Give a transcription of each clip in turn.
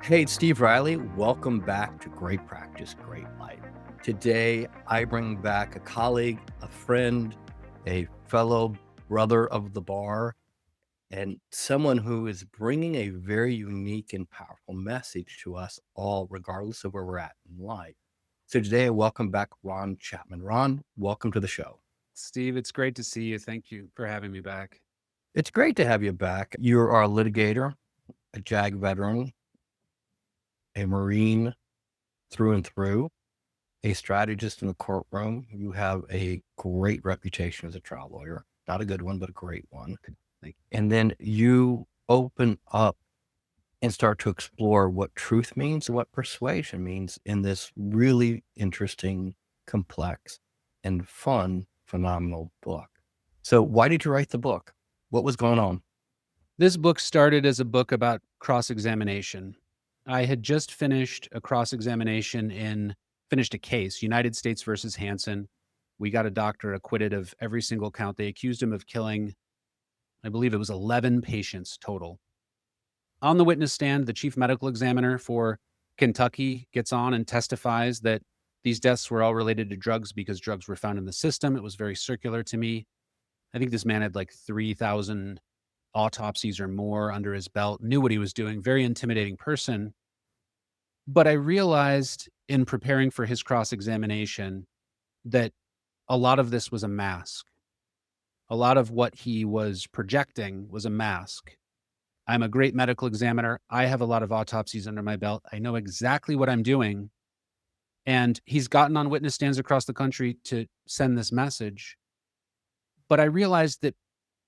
Hey, it's Steve Riley. Welcome back to Great Practice, Great Life. Today, I bring back a colleague, a friend, a fellow brother of the bar, and someone who is bringing a very unique and powerful message to us all, regardless of where we're at in life. So today, I welcome back Ron Chapman. Ron, welcome to the show. Steve, it's great to see you. Thank you for having me back. It's great to have you back. You are a litigator, a JAG veteran, a Marine through and through, a strategist in the courtroom. You have a great reputation as a trial lawyer. Not a good one, but a great one. And then you open up and start to explore what truth means and what persuasion means in this really interesting, complex, and fun, phenomenal book. So why did you write the book? What was going on? This book started as a book about cross-examination. I had just finished a case, United States versus Hansen. We got a doctor acquitted of every single count. They accused him of killing, I believe it was 11 patients total. On the witness stand, the chief medical examiner for Kentucky gets on and testifies that these deaths were all related to drugs because drugs were found in the system. It was very circular to me. I think this man had like 3,000 autopsies or more under his belt, knew what he was doing, very intimidating person. But I realized in preparing for his cross-examination that a lot of this was a mask. A lot of what he was projecting was a mask. I'm a great medical examiner. I have a lot of autopsies under my belt. I know exactly what I'm doing. And he's gotten on witness stands across the country to send this message. But I realized that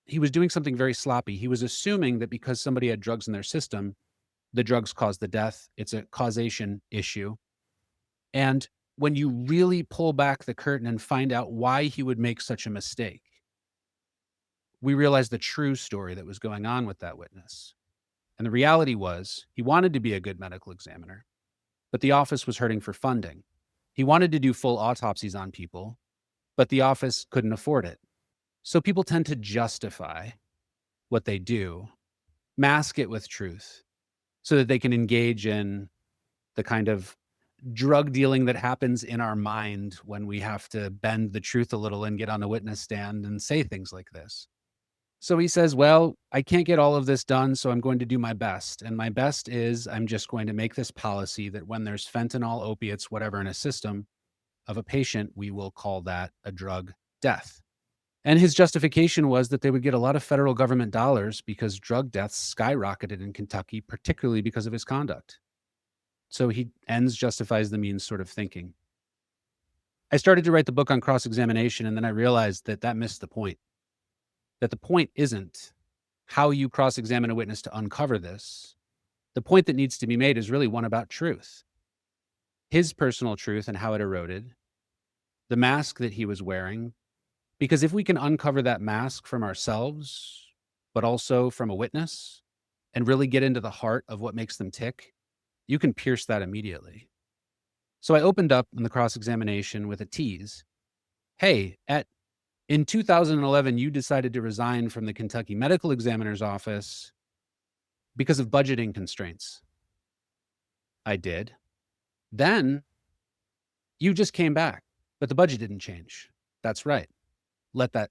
he was doing something very sloppy. He was assuming that because somebody had drugs in their system, the drugs caused the death. It's a causation issue. And when you really pull back the curtain and find out why he would make such a mistake, we realize the true story that was going on with that witness. And the reality was he wanted to be a good medical examiner, but the office was hurting for funding. He wanted to do full autopsies on people, but the office couldn't afford it. So people tend to justify what they do, mask it with truth, so that they can engage in the kind of drug dealing that happens in our mind when we have to bend the truth a little and get on a witness stand and say things like this. So he says, well, I can't get all of this done, so I'm going to do my best. And my best is I'm just going to make this policy that when there's fentanyl, opiates, whatever in a system of a patient, we will call that a drug death. And his justification was that they would get a lot of federal government dollars because drug deaths skyrocketed in Kentucky, particularly because of his conduct. So he ends justifies the means sort of thinking. I started to write the book on cross-examination, and then I realized that that missed the point. That the point isn't how you cross-examine a witness to uncover this. The point that needs to be made is really one about truth. His personal truth and how it eroded, the mask that he was wearing, because if we can uncover that mask from ourselves, but also from a witness, and really get into the heart of what makes them tick, you can pierce that immediately. So I opened up in the cross-examination with a tease. Hey, in 2011, you decided to resign from the Kentucky Medical Examiner's office because of budgeting constraints. I did. Then you just came back, but the budget didn't change. That's right. Let that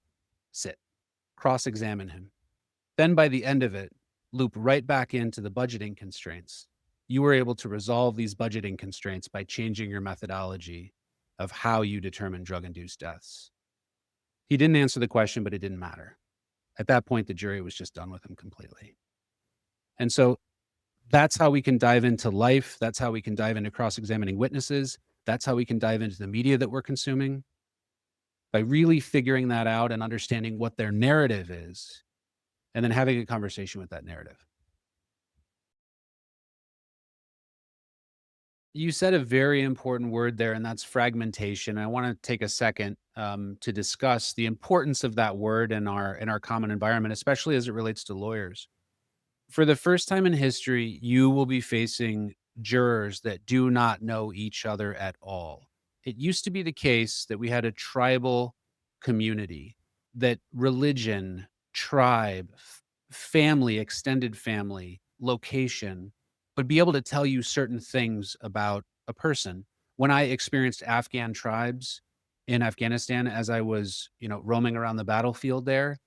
sit. Cross-examine him. Then by the end of it, loop right back into the budgeting constraints. You were able to resolve these budgeting constraints by changing your methodology of how you determine drug-induced deaths. He didn't answer the question, but it didn't matter. At that point, the jury was just done with him completely. And so that's how we can dive into life. That's how we can dive into cross-examining witnesses. That's how we can dive into the media that we're consuming. By really figuring that out and understanding what their narrative is, and then having a conversation with that narrative. You said a very important word there, and that's fragmentation. I want to take a second to discuss the importance of that word in our common environment, especially as it relates to lawyers. For the first time in history, you will be facing jurors that do not know each other at all. It used to be the case that we had a tribal community, that religion, tribe, family, extended family, location, but be able to tell you certain things about a person. When I experienced Afghan tribes in Afghanistan as I was, roaming around the battlefield there,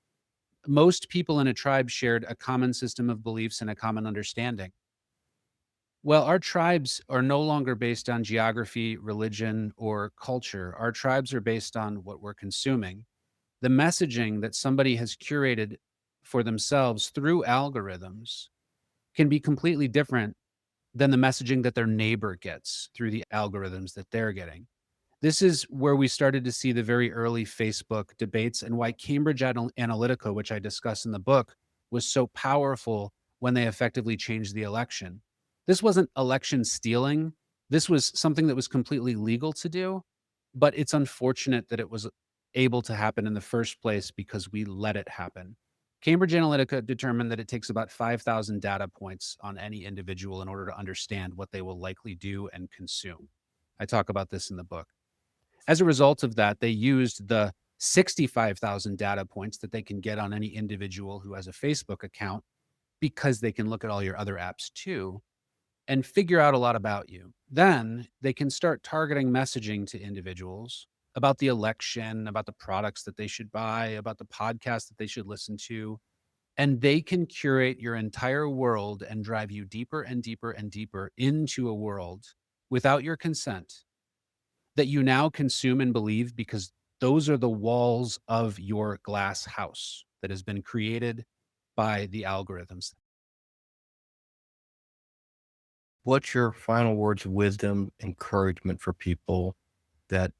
most people in a tribe shared a common system of beliefs and a common understanding. Well, our tribes are no longer based on geography, religion, or culture. Our tribes are based on what we're consuming. The messaging that somebody has curated for themselves through algorithms can be completely different than the messaging that their neighbor gets through the algorithms that they're getting. This is where we started to see the very early Facebook debates and why Cambridge Analytica, which I discuss in the book, was so powerful when they effectively changed the election. This wasn't election stealing. This was something that was completely legal to do, but it's unfortunate that it was able to happen in the first place because we let it happen. Cambridge Analytica determined that it takes about 5,000 data points on any individual in order to understand what they will likely do and consume. I talk about this in the book. As a result of that, they used the 65,000 data points that they can get on any individual who has a Facebook account because they can look at all your other apps too and figure out a lot about you. Then they can start targeting messaging to individuals about the election, about the products that they should buy, about the podcast that they should listen to. And they can curate your entire world and drive you deeper and deeper and deeper into a world without your consent that you now consume and believe because those are the walls of your glass house that has been created by the algorithms. What's your final words of wisdom, encouragement for people that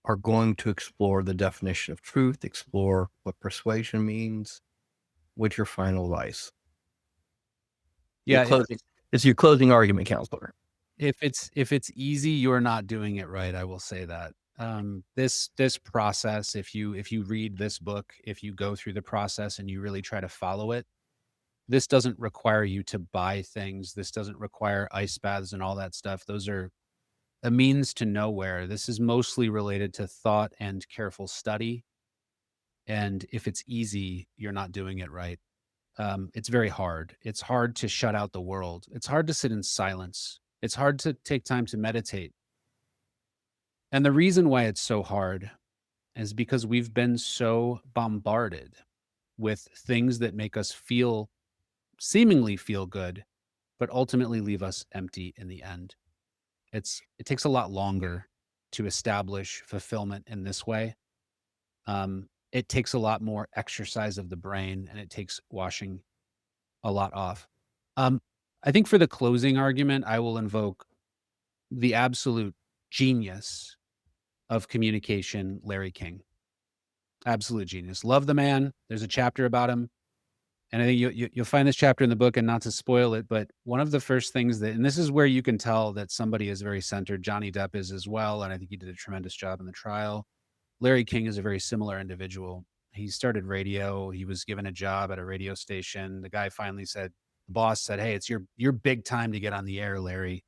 are going to explore the definition of truth, explore what persuasion means? What's your final advice? Your Yeah, closing. It's your closing argument, counselor. if it's easy, you're not doing it right. I will say that. This process, if you read this book, if you go through the process and you really try to follow it, this doesn't require you to buy things. This doesn't require ice baths and all that stuff. Those are a means to nowhere. This is mostly related to thought and careful study. And if it's easy, you're not doing it right. It's very hard. It's hard to shut out the world. It's hard to sit in silence. It's hard to take time to meditate. And the reason why it's so hard is because we've been so bombarded with things that make us seemingly feel good, but ultimately leave us empty in the end. It takes a lot longer to establish fulfillment in this way. It takes a lot more exercise of the brain and it takes washing a lot off. Um, I think for the closing argument, I will invoke the absolute genius of communication, Larry King. Absolute genius. Love the man. There's a chapter about him. And I think you'll find this chapter in the book, and not to spoil it, but one of the first things and this is where you can tell that somebody is very centered. Johnny Depp is as well, and I think he did a tremendous job in the trial. Larry King is a very similar individual. He started radio. He was given a job at a radio station. The guy finally said, the boss said, "Hey, it's your big time to get on the air, Larry."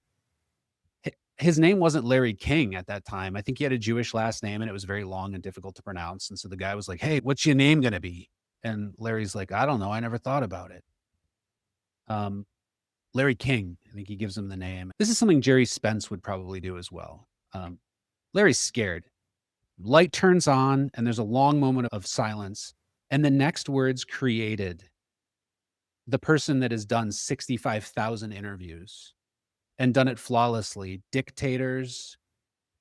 His name wasn't Larry King at that time. I think he had a Jewish last name, and it was very long and difficult to pronounce. And so the guy was like, "Hey, what's your name going to be?" And Larry's like, "I don't know. I never thought about it." Um, Larry King, I think he gives him the name. This is something Jerry Spence would probably do as well. Larry's scared. Light turns on, and there's a long moment of silence. And the next words created the person that has done 65,000 interviews and done it flawlessly. Dictators,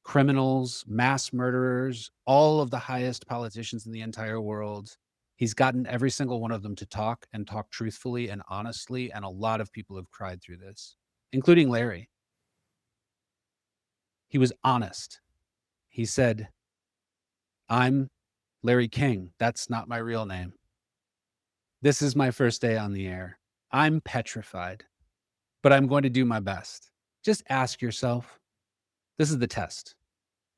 criminals, mass murderers, all of the highest politicians in the entire world. He's gotten every single one of them to talk and talk truthfully and honestly. And a lot of people have cried through this, including Larry. He was honest. He said, "I'm Larry King. That's not my real name. This is my first day on the air. I'm petrified, but I'm going to do my best." Just ask yourself, this is the test.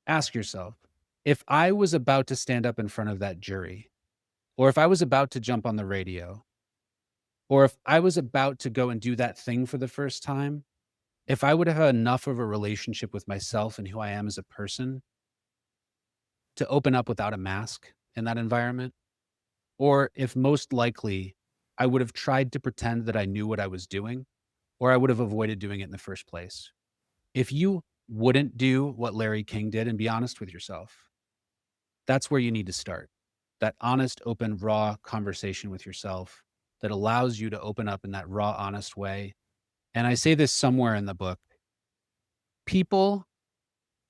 Ask yourself, if I was about to stand up in front of that jury, or if I was about to jump on the radio, or if I was about to go and do that thing for the first time, if I would have enough of a relationship with myself and who I am as a person to open up without a mask in that environment, or if most likely I would have tried to pretend that I knew what I was doing or I would have avoided doing it in the first place. If you wouldn't do what Larry King did and be honest with yourself, that's where you need to start. That honest, open, raw conversation with yourself that allows you to open up in that raw, honest way. And I say this somewhere in the book. People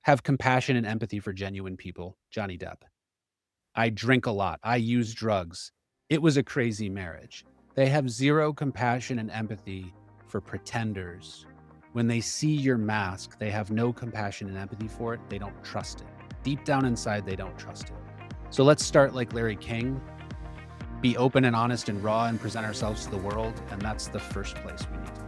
have compassion and empathy for genuine people. Johnny Depp. I drink a lot. I use drugs. It was a crazy marriage. They have zero compassion and empathy for pretenders. When they see your mask, they have no compassion and empathy for it. They don't trust it. Deep down inside, they don't trust it. So let's start like Larry King, be open and honest and raw and present ourselves to the world. And that's the first place we need to